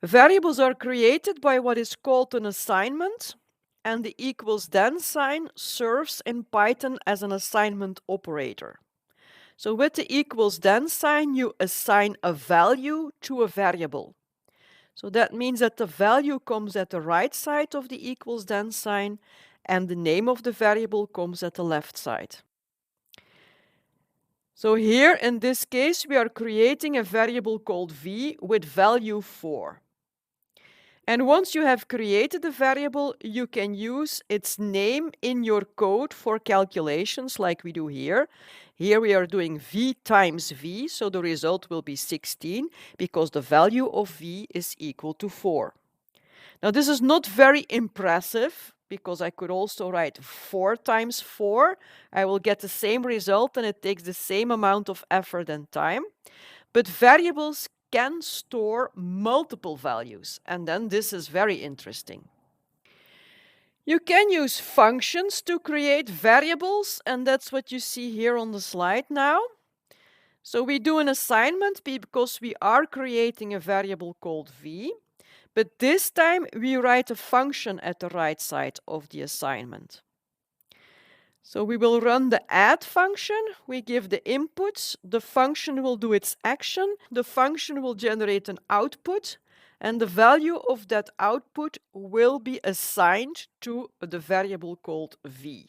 Variables are created by what is called an assignment, and the equals then sign serves in Python as an assignment operator. So with the equals then sign, you assign a value to a variable. So that means that the value comes at the right side of the equals then sign, and the name of the variable comes at the left side. So here, in this case, we are creating a variable called v with value 4. And once you have created a variable, you can use its name in your code for calculations like we do here. Here we are doing v times v, so the result will be 16 because the value of v is equal to 4. Now this is not very impressive because I could also write 4 times 4. I will get the same result and it takes the same amount of effort and time. But variables can store multiple values, and then this is very interesting. You can use functions to create variables, and that's what you see here on the slide now. So we do an assignment because we are creating a variable called v, but this time we write a function at the right side of the assignment. So we will run the add function, we give the inputs, the function will do its action, the function will generate an output, and the value of that output will be assigned to the variable called v.